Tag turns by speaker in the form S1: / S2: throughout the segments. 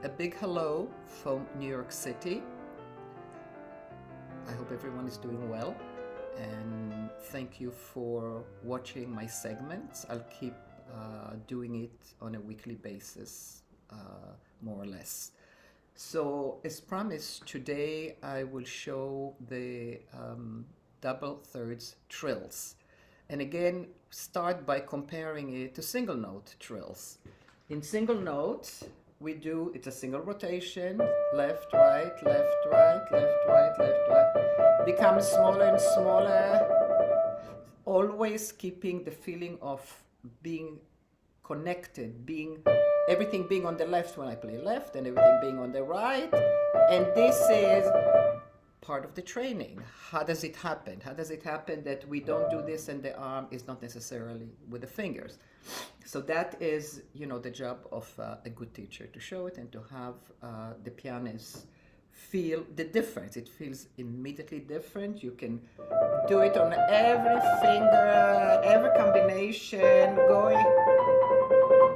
S1: A big hello from New York City. I hope everyone is doing well, and thank you for watching my segments. I'll keep doing it on a weekly basis, more or less. So, as promised, today I will show the double thirds trills. And again, start by comparing it to single note trills. In single notes, it's a single rotation, left, right, left, right, left, right, left, right. Becomes smaller and smaller, always keeping the feeling of being connected, everything being on the left when I play left and everything being on the right. And this is part of the training. How does it happen? How does it happen that we don't do this and the arm is not necessarily with the fingers? So that is, the job of a good teacher, to show it and to have the pianist feel the difference. It feels immediately different. You can do it on every finger, every combination,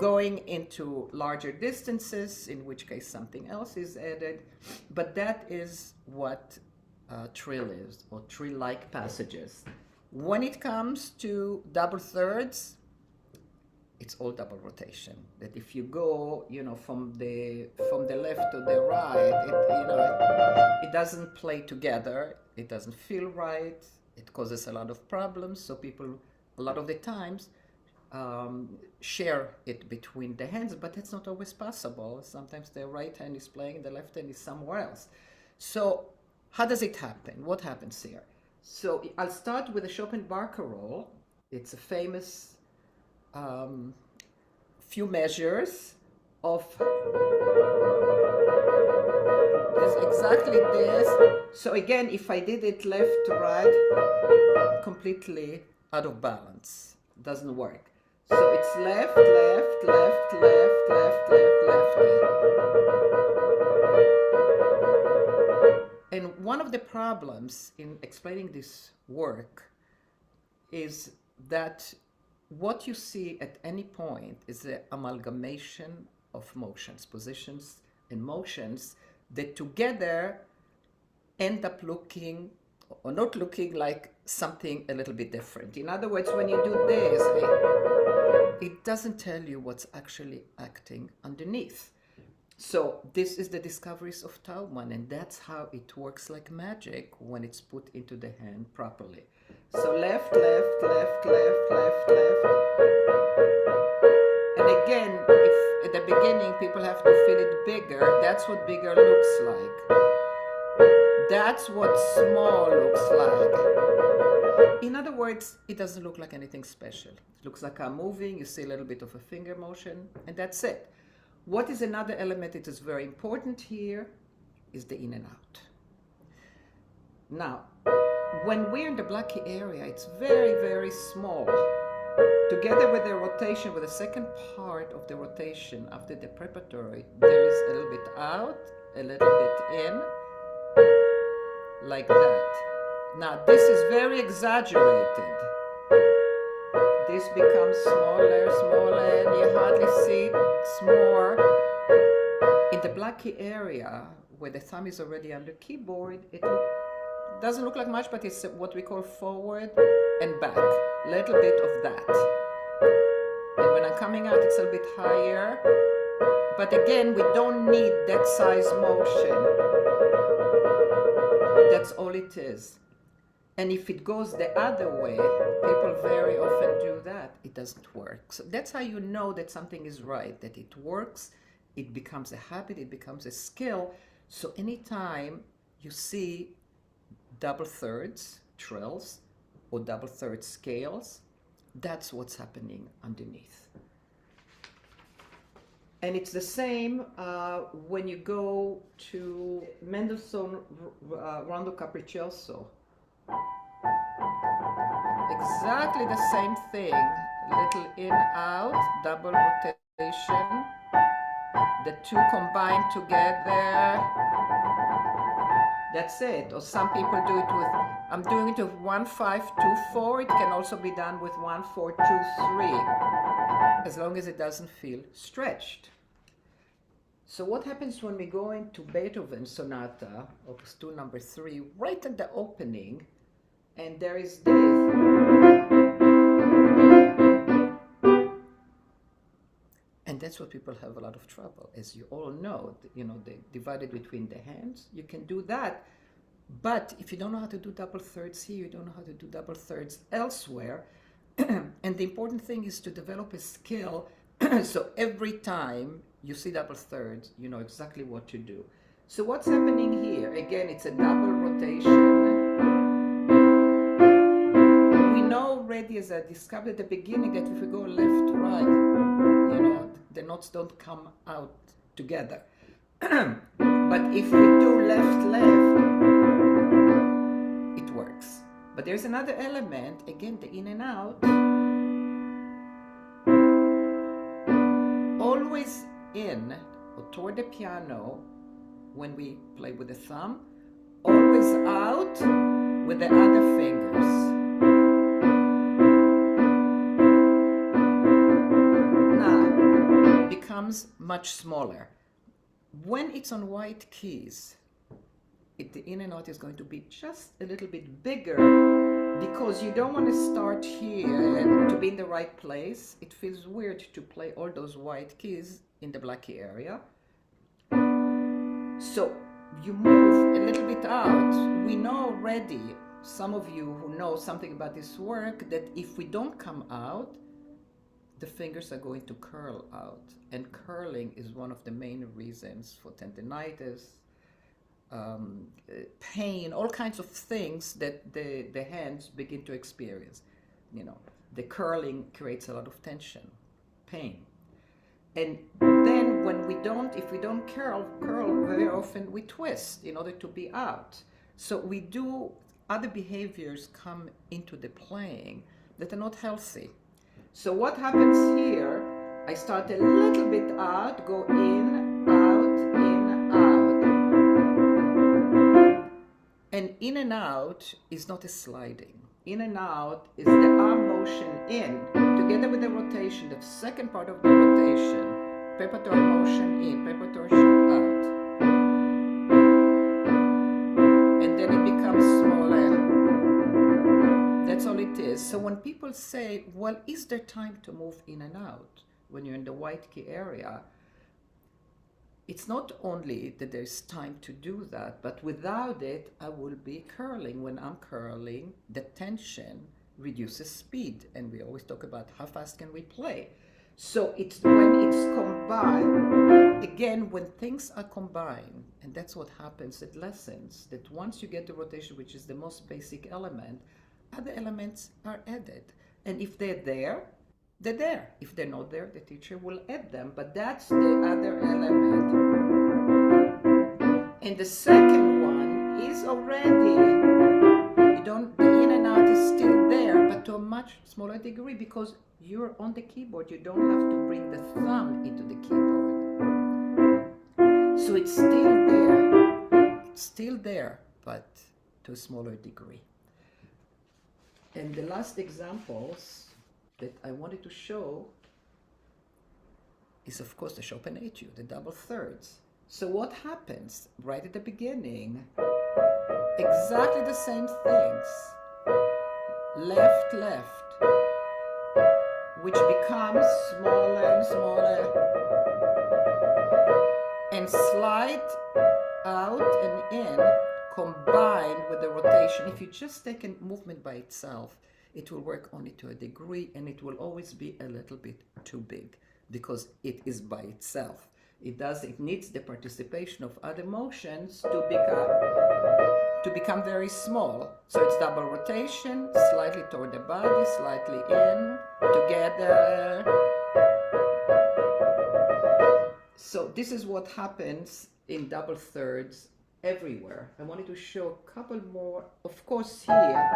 S1: going into larger distances, in which case something else is added. But that is what trill is, or trill-like passages. When it comes to double thirds, it's all double rotation. That if you go, from the left to the right, it doesn't play together. It doesn't feel right. It causes a lot of problems. So people, a lot of the times, share it between the hands, but it's not always possible. Sometimes the right hand is playing, the left hand is somewhere else. So how does it happen? What happens here? So I'll start with the Chopin Barcarolle. It's a famous few measures of exactly this. So again, if I did it left to right, completely out of balance. Doesn't work. So it's left, left, left, left, left, left, left. And one of the problems in explaining this work is that what you see at any point is the amalgamation of motions, positions and motions that together end up looking or not looking like something a little bit different. In other words, when you do this, it doesn't tell you what's actually acting underneath. So this is the discoveries of Taubman, and that's how it works like magic when it's put into the hand properly. So left, left, left, left, left, left. And again, if at the beginning people have to feel it bigger, that's what bigger looks like. That's what small looks like. In other words, it doesn't look like anything special. It looks like I'm moving, you see a little bit of a finger motion, and that's it. What is another element that is very important here is the in and out. Now, when we're in the blocky area, it's very, very small. Together with the rotation, with the second part of the rotation after the preparatory, there is a little bit out, a little bit in, like that. Now, this is very exaggerated. This becomes smaller, smaller, and you hardly see it's more. In the blocky area, where the thumb is already on the keyboard, it doesn't look like much, but it's what we call forward and back. A little bit of that. And when I'm coming out, it's a bit higher. But again, we don't need that size motion. That's all it is. And if it goes the other way, people very often do that. It doesn't work. So that's how you know that something is right, that it works, it becomes a habit, it becomes a skill. So anytime you see double thirds, trills, or double thirds scales, that's what's happening underneath. And it's the same when you go to Mendelssohn Rondo Capriccioso. Exactly the same thing. Little in, out, double rotation. The two combined together. That's it. Or some people do it with, I'm doing it with 1, 5, 2, 4. It can also be done with 1, 4, 2, 3. As long as it doesn't feel stretched. So what happens when we go into Beethoven Sonata, Opus 2, number 3, right at the opening, and there is this. And that's what people have a lot of trouble, as you all know. You know, they divided between the hands. You can do that, but if you don't know how to do double thirds here, you don't know how to do double thirds elsewhere. And the important thing is to develop a skill so every time you see double thirds, you know exactly what to do. So what's happening here? Again, it's a double rotation. We know already, as I discovered at the beginning, that if we go left, right, you know, the notes don't come out together. But if we do left, left, it works. But there's another element, again, the in and out. Always in or toward the piano when we play with the thumb, always out with the other fingers. Now, it becomes much smaller. When it's on white keys, the in and out is going to be just a little bit bigger, because you don't want to start here and to be in the right place. It feels weird to play all those white keys in the black key area. So you move a little bit out. We know already, some of you who know something about this work, that if we don't come out, the fingers are going to curl out. And curling is one of the main reasons for tendinitis, pain, all kinds of things that the hands begin to experience. You know, the curling creates a lot of tension, pain. And then when if we don't curl very often, we twist in order to be out. So we do, other behaviors come into the playing that are not healthy. So what happens here, I start a little bit out, go in, out, in, out. And in and out is not a sliding. In and out is the arm motion in, together with the rotation, the second part of the rotation, preparatory motion in, preparatory motion out. And then it becomes smaller. That's all it is. So when people say, well, is there time to move in and out when you're in the white key area? It's not only that there's time to do that, but without it, I will be curling. When I'm curling, the tension reduces speed. And we always talk about how fast can we play. So it's when it's combined, again, when things are combined, and that's what happens at lessons, that once you get the rotation, which is the most basic element, other elements are added. And if they're there, they're there. If they're not there, the teacher will add them, but that's the other element. And the second one is already, the in and out is still there, but to a much smaller degree, because you're on the keyboard. You don't have to bring the thumb into the keyboard. So it's still there. It's still there, but to a smaller degree. And the last examples that I wanted to show is, of course, the Chopin Etude, the double thirds. So what happens right at the beginning? Exactly the same things. Left, left, which becomes smaller and smaller, and slide out and in, combined with the rotation. If you just take a movement by itself, it will work only to a degree, and it will always be a little bit too big, because it is by itself. It needs the participation of other motions to become very small. So it's double rotation, slightly toward the body, slightly in, together. So this is what happens in double thirds everywhere. I wanted to show a couple more. Of course, here,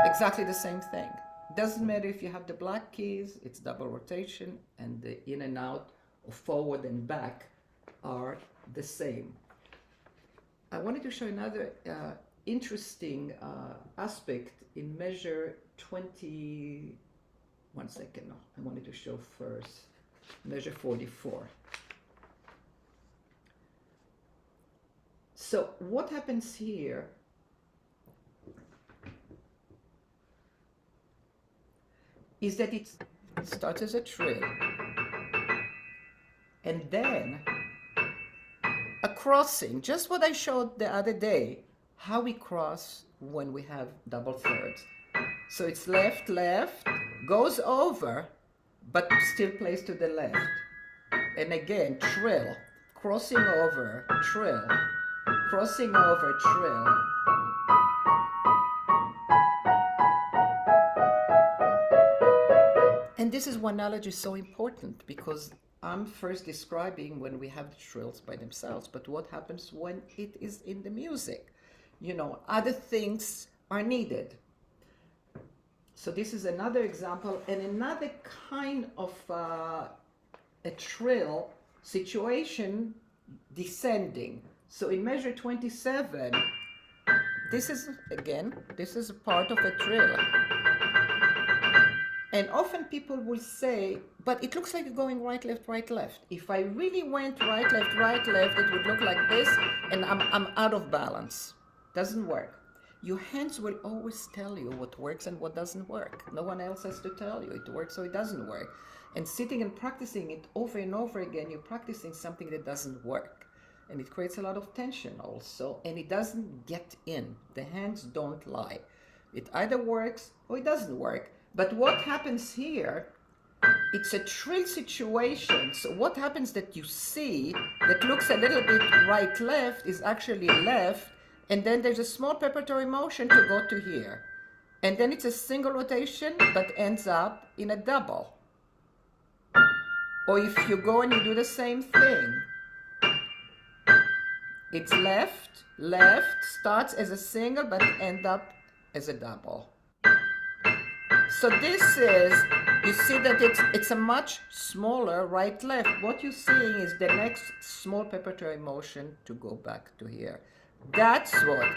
S1: exactly the same thing. Doesn't matter if you have the black keys, it's double rotation, and the in and out, or forward and back, are the same. I wanted to show another interesting aspect in measure 20. One second, no, I wanted to show first measure 44. So what happens here is that it starts as a trill, and then a crossing, just what I showed the other day, how we cross when we have double thirds. So it's left, left, goes over, but still plays to the left. And again, trill, crossing over, trill, crossing over, trill. And this is why knowledge is so important, because I'm first describing when we have the trills by themselves, but what happens when it is in the music? You know, other things are needed. So this is another example and another kind of a trill situation descending. So in measure 27, this is, again, this is a part of a trill. And often people will say, but it looks like you're going right, left, right, left. If I really went right, left, it would look like this, and I'm out of balance. Doesn't work. Your hands will always tell you what works and what doesn't work. No one else has to tell you it works or it doesn't work. And sitting and practicing it over and over again, you're practicing something that doesn't work. And it creates a lot of tension also, and it doesn't get in. The hands don't lie. It either works or it doesn't work. But what happens here, it's a trill situation. So what happens that you see that looks a little bit right, left is actually left. And then there's a small preparatory motion to go to here. And then it's a single rotation, but ends up in a double. Or if you go and you do the same thing, it's left, left, starts as a single, but end up as a double. So this is, you see that it's a much smaller right-left. What you're seeing is the next small preparatory motion to go back to here. That's what,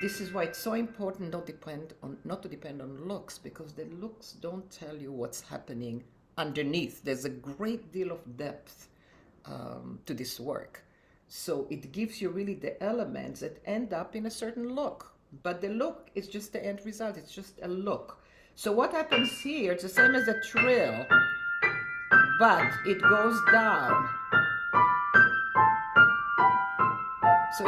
S1: this is why it's so important not to depend on looks, because the looks don't tell you what's happening underneath. There's a great deal of depth to this work. So it gives you really the elements that end up in a certain look. But the look is just the end result. It's just a look. So what happens here, it's the same as a trill, but it goes down. So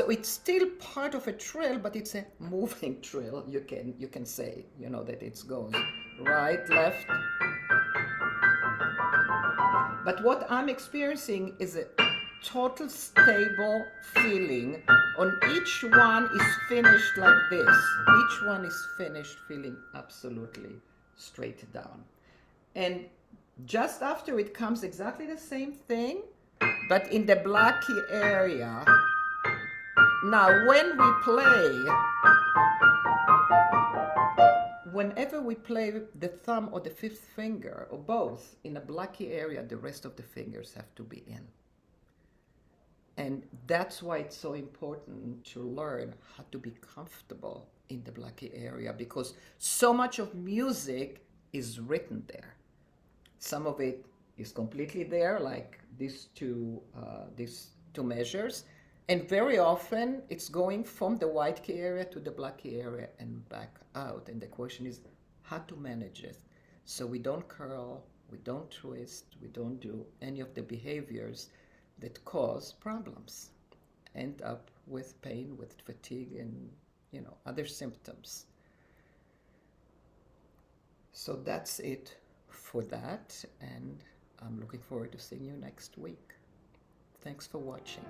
S1: it's still part of a trill, but it's a moving trill. You can say, you know, that it goes right, left. But what I'm experiencing is a total stable feeling. On each one is finished like this. Each one is finished feeling absolutely straight down. And just after it comes exactly the same thing, but in the blacky area. Now, whenever we play the thumb or the fifth finger, or both, in a blacky area, the rest of the fingers have to be in. And that's why it's so important to learn how to be comfortable in the blacky area, because so much of music is written there. Some of it is completely there, like these two measures. And very often it's going from the white key area to the black key area and back out. And the question is how to manage it. So we don't curl, we don't twist, we don't do any of the behaviors that cause problems. End up with pain, with fatigue, and other symptoms. So that's it for that, and I'm looking forward to seeing you next week. Thanks for watching.